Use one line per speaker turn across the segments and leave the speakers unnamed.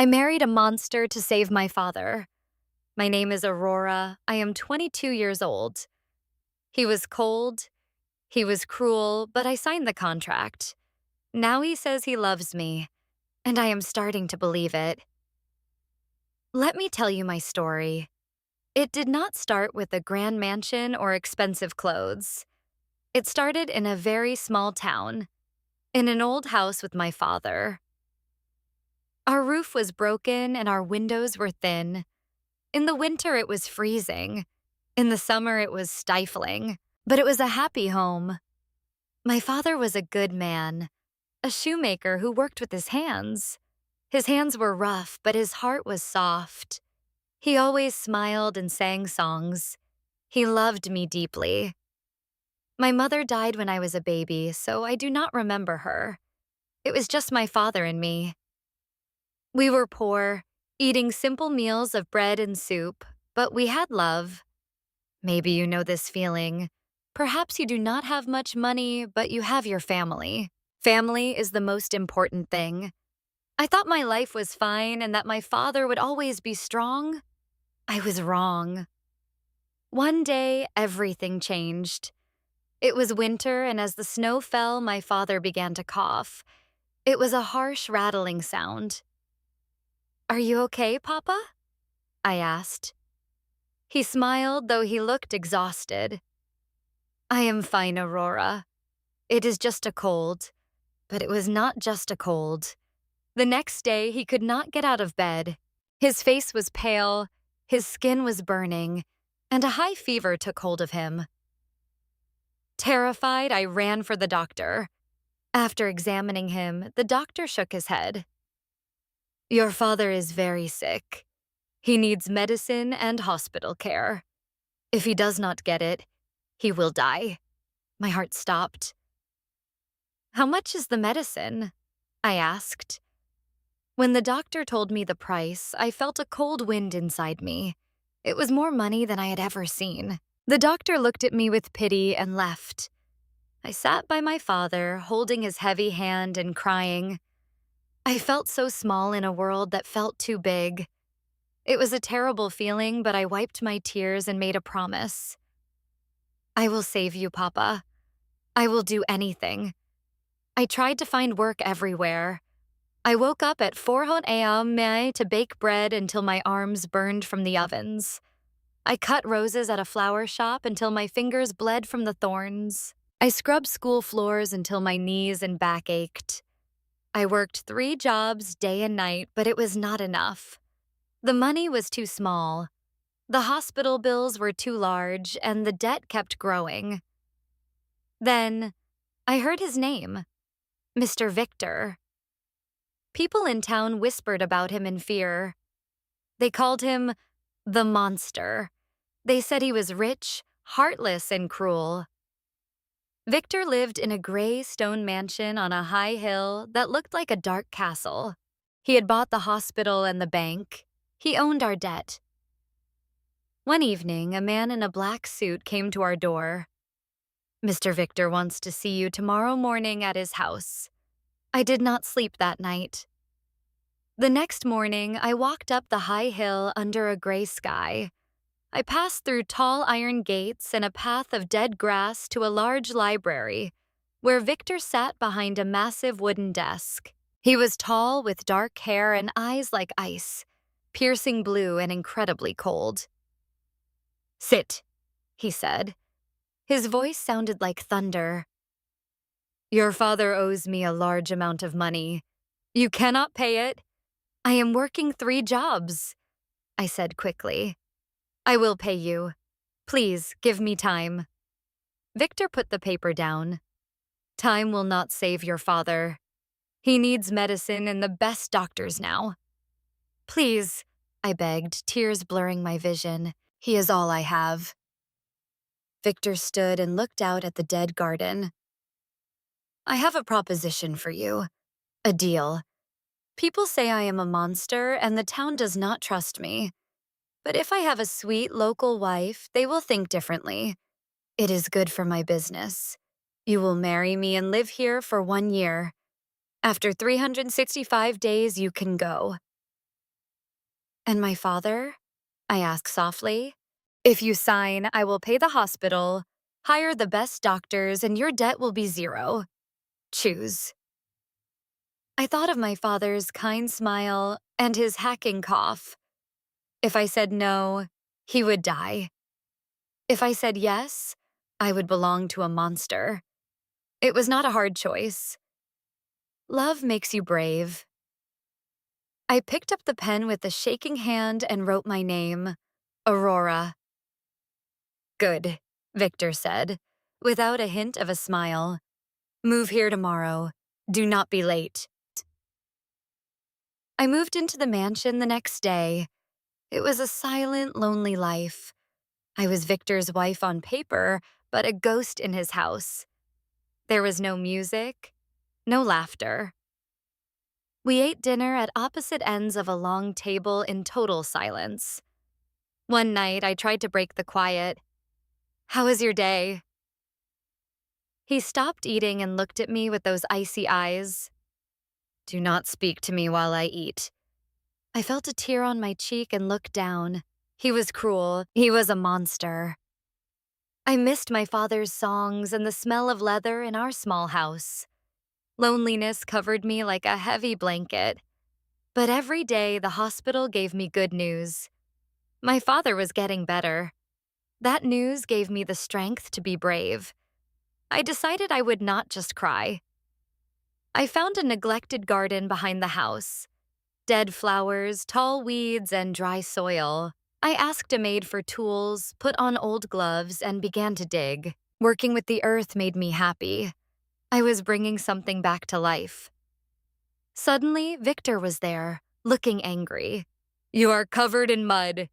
I married a monster to save my father. My name is Aurora. I am 22 years old. He was cold. He was cruel, but I signed the contract. Now he says he loves me, and I am starting to believe it. Let me tell you my story. It did not start with a grand mansion or expensive clothes. It started in a very small town, in an old house with my father. Our roof was broken and our windows were thin. In the winter, it was freezing. In the summer, it was stifling. But it was a happy home. My father was a good man, a shoemaker who worked with his hands. His hands were rough, but his heart was soft. He always smiled and sang songs. He loved me deeply. My mother died when I was a baby, so I do not remember her. It was just my father and me. We were poor, eating simple meals of bread and soup, but we had love. Maybe you know this feeling. Perhaps you do not have much money, but you have your family. Family is the most important thing. I thought my life was fine and that my father would always be strong. I was wrong. One day, everything changed. It was winter, and as the snow fell, my father began to cough. It was a harsh, rattling sound. "Are you okay, Papa?" I asked. He smiled, though he looked exhausted. "I am fine, Aurora. It is just a cold." But it was not just a cold. The next day, he could not get out of bed. His face was pale, his skin was burning, and a high fever took hold of him. Terrified, I ran for the doctor. After examining him, the doctor shook his head. "Your father is very sick. He needs medicine and hospital care. If he does not get it, he will die." My heart stopped. "How much is the medicine?" I asked. When the doctor told me the price, I felt a cold wind inside me. It was more money than I had ever seen. The doctor looked at me with pity and left. I sat by my father, holding his heavy hand and crying. I felt so small in a world that felt too big. It was a terrible feeling, but I wiped my tears and made a promise. "I will save you, Papa. I will do anything." I tried to find work everywhere. I woke up at 4 a.m. to bake bread until my arms burned from the ovens. I cut roses at a flower shop until my fingers bled from the thorns. I scrubbed school floors until my knees and back ached. I worked 3 jobs day and night, but it was not enough. The money was too small. The hospital bills were too large, and the debt kept growing. Then, I heard his name, Mr. Victor. People in town whispered about him in fear. They called him the monster. They said he was rich, heartless, and cruel. Victor lived in a gray stone mansion on a high hill that looked like a dark castle. He had bought the hospital and the bank. He owned our debt. One evening, a man in a black suit came to our door. "Mr. Victor wants to see you tomorrow morning at his house." I did not sleep that night. The next morning, I walked up the high hill under a gray sky. I passed through tall iron gates and a path of dead grass to a large library, where Victor sat behind a massive wooden desk. He was tall with dark hair and eyes like ice, piercing blue and incredibly cold. "Sit," he said. His voice sounded like thunder. "Your father owes me a large amount of money. You cannot pay it." "I am working 3 jobs," I said quickly. "I will pay you. Please, give me time." Victor put the paper down. "Time will not save your father. He needs medicine and the best doctors now." "Please," I begged, tears blurring my vision. "He is all I have." Victor stood and looked out at the dead garden. "I have a proposition for you. A deal. People say I am a monster and the town does not trust me. But if I have a sweet local wife, they will think differently. It is good for my business. You will marry me and live here for 1 year. After 365 days, you can go." And my father? I ask softly. If you sign, I will pay the hospital, hire the best doctors, and your debt will be zero. Choose. I thought of my father's kind smile and his hacking cough. If I said no, he would die. If I said yes, I would belong to a monster. It was not a hard choice. Love makes you brave. I picked up the pen with a shaking hand and wrote my name, Aurora. Good, Victor said, without a hint of a smile. Move here tomorrow. Do not be late. I moved into the mansion the next day. It was a silent, lonely life. I was Victor's wife on paper, but a ghost in his house. There was no music, no laughter. We ate dinner at opposite ends of a long table in total silence. One night, I tried to break the quiet. How was your day? He stopped eating and looked at me with those icy eyes. Do not speak to me while I eat. I felt a tear on my cheek and looked down. He was cruel. He was a monster. I missed my father's songs and the smell of leather in our small house. Loneliness covered me like a heavy blanket. But every day, the hospital gave me good news. My father was getting better. That news gave me the strength to be brave. I decided I would not just cry. I found a neglected garden behind the house. Dead flowers, tall weeds, and dry soil. I asked a maid for tools, put on old gloves, and began to dig. Working with the earth made me happy. I was bringing something back to life. Suddenly, Victor was there, looking angry. You are covered in mud.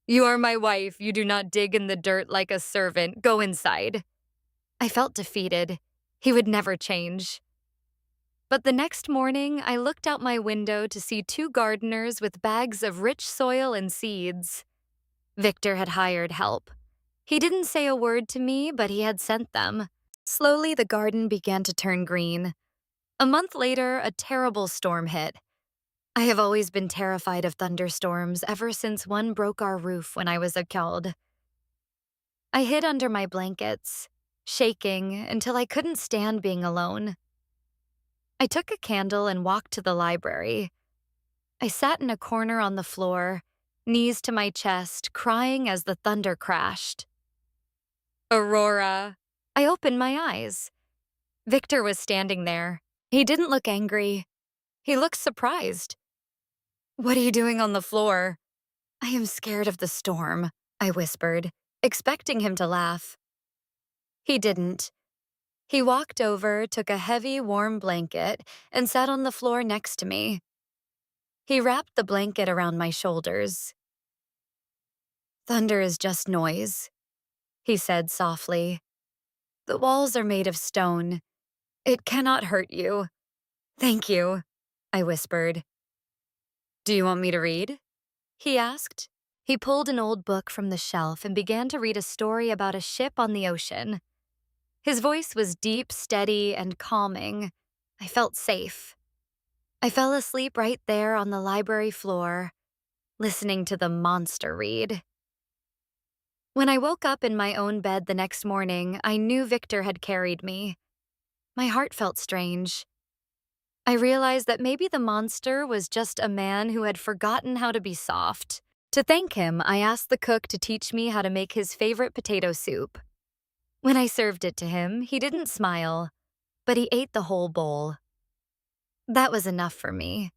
You are my wife. You do not dig in the dirt like a servant. Go inside. I felt defeated. He would never change. But the next morning, I looked out my window to see two gardeners with bags of rich soil and seeds. Victor had hired help. He didn't say a word to me, but he had sent them. Slowly, the garden began to turn green. A month later, a terrible storm hit. I have always been terrified of thunderstorms ever since one broke our roof when I was a child. I hid under my blankets, shaking until I couldn't stand being alone. I took a candle and walked to the library. I sat in a corner on the floor, knees to my chest, crying as the thunder crashed. Aurora. I opened my eyes. Victor was standing there. He didn't look angry. He looked surprised. What are you doing on the floor? I am scared of the storm, I whispered, expecting him to laugh. He didn't. He walked over, took a heavy, warm blanket, and sat on the floor next to me. He wrapped the blanket around my shoulders. Thunder is just noise, he said softly. The walls are made of stone. It cannot hurt you. Thank you, I whispered. Do you want me to read? He asked. He pulled an old book from the shelf and began to read a story about a ship on the ocean. His voice was deep, steady, and calming. I felt safe. I fell asleep right there on the library floor, listening to the monster read. When I woke up in my own bed the next morning, I knew Victor had carried me. My heart felt strange. I realized that maybe the monster was just a man who had forgotten how to be soft. To thank him, I asked the cook to teach me how to make his favorite potato soup. When I served it to him, he didn't smile, but he ate the whole bowl. That was enough for me.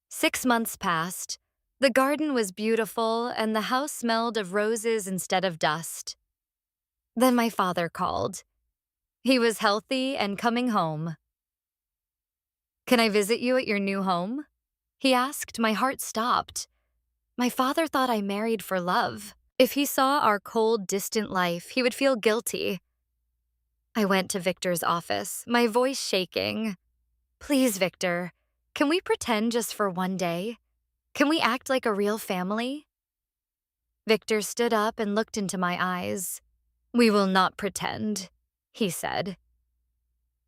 6 months passed. The garden was beautiful, and the house smelled of roses instead of dust. Then my father called. He was healthy and coming home. Can I visit you at your new home? He asked. My heart stopped. My father thought I married for love. If he saw our cold, distant life, he would feel guilty. I went to Victor's office, my voice shaking. Please, Victor, can we pretend just for one day? Can we act like a real family? Victor stood up and looked into my eyes. We will not pretend, he said.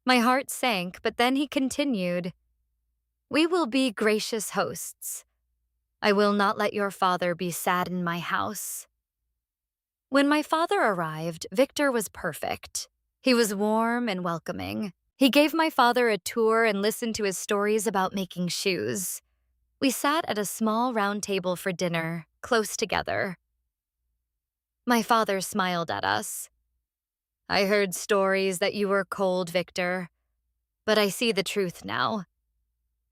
My heart sank, but then he continued. We will be gracious hosts. I will not let your father be sad in my house. When my father arrived, Victor was perfect. He was warm and welcoming. He gave my father a tour and listened to his stories about making shoes. We sat at a small round table for dinner, close together. My father smiled at us. I heard stories that you were cold, Victor, but I see the truth now.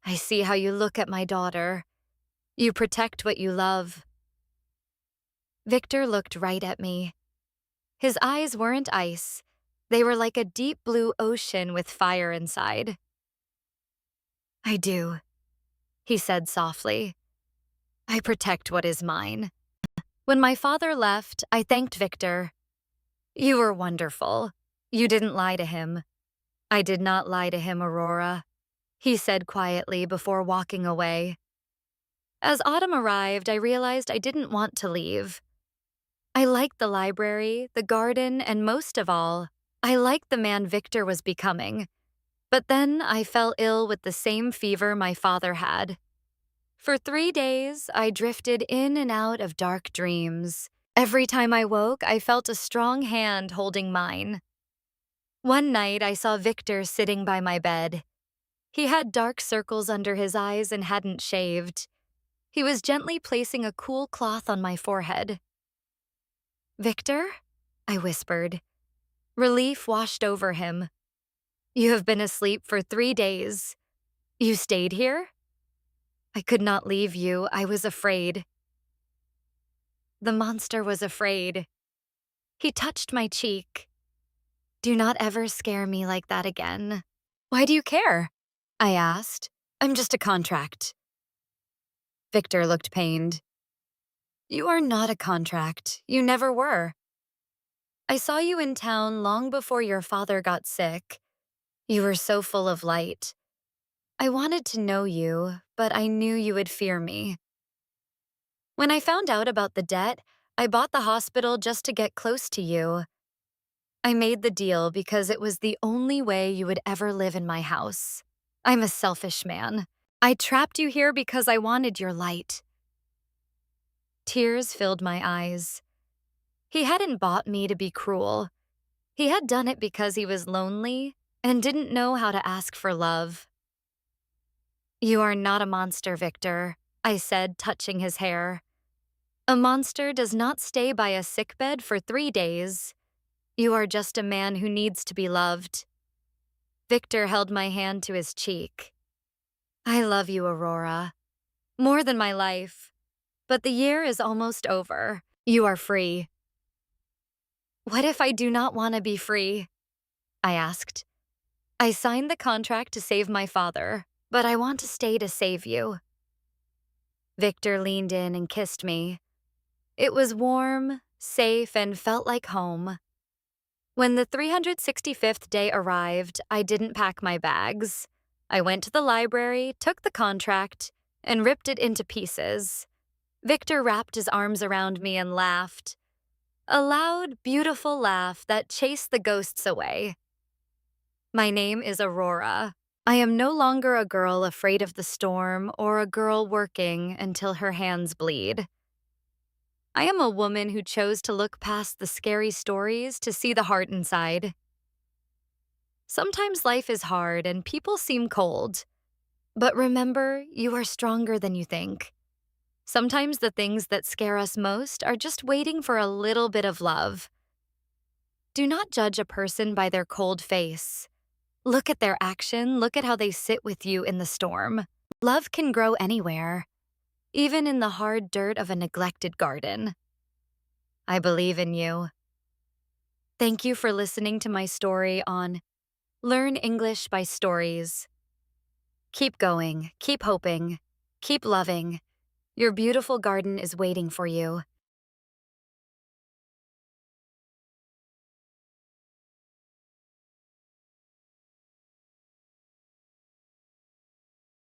I see how you look at my daughter. You protect what you love. Victor looked right at me. His eyes weren't ice. They were like a deep blue ocean with fire inside. I do, he said softly. I protect what is mine. When my father left, I thanked Victor. You were wonderful. You didn't lie to him. I did not lie to him, Aurora, he said quietly before walking away. As autumn arrived, I realized I didn't want to leave. I liked the library, the garden, and most of all, I liked the man Victor was becoming. But then I fell ill with the same fever my father had. For 3 days, I drifted in and out of dark dreams. Every time I woke, I felt a strong hand holding mine. One night, I saw Victor sitting by my bed. He had dark circles under his eyes and hadn't shaved. He was gently placing a cool cloth on my forehead. Victor? I whispered. Relief washed over him. You have been asleep for 3 days. You stayed here? I could not leave you. I was afraid. The monster was afraid. He touched my cheek. Do not ever scare me like that again. Why do you care? I asked. I'm just a contract. Victor looked pained. You are not a contract. You never were. I saw you in town long before your father got sick. You were so full of light. I wanted to know you, but I knew you would fear me. When I found out about the debt, I bought the hospital just to get close to you. I made the deal because it was the only way you would ever live in my house. I'm a selfish man. I trapped you here because I wanted your light. Tears filled my eyes. He hadn't bought me to be cruel. He had done it because he was lonely and didn't know how to ask for love. You are not a monster, Victor, I said, touching his hair. A monster does not stay by a sickbed for 3 days. You are just a man who needs to be loved. Victor held my hand to his cheek. I love you, Aurora. More than my life. But the year is almost over. You are free. What if I do not want to be free? I asked. I signed the contract to save my father, but I want to stay to save you. Victor leaned in and kissed me. It was warm, safe, and felt like home. When the 365th day arrived, I didn't pack my bags. I went to the library, took the contract, and ripped it into pieces. Victor wrapped his arms around me and laughed. A loud, beautiful laugh that chased the ghosts away. My name is Aurora. I am no longer a girl afraid of the storm or a girl working until her hands bleed. I am a woman who chose to look past the scary stories to see the heart inside. Sometimes life is hard and people seem cold. But remember, you are stronger than you think. Sometimes the things that scare us most are just waiting for a little bit of love. Do not judge a person by their cold face. Look at their action, look at how they sit with you in the storm. Love can grow anywhere, even in the hard dirt of a neglected garden. I believe in you. Thank you for listening to my story on Learn English by Stories. Keep going, keep hoping, keep loving. Your beautiful garden is waiting for you.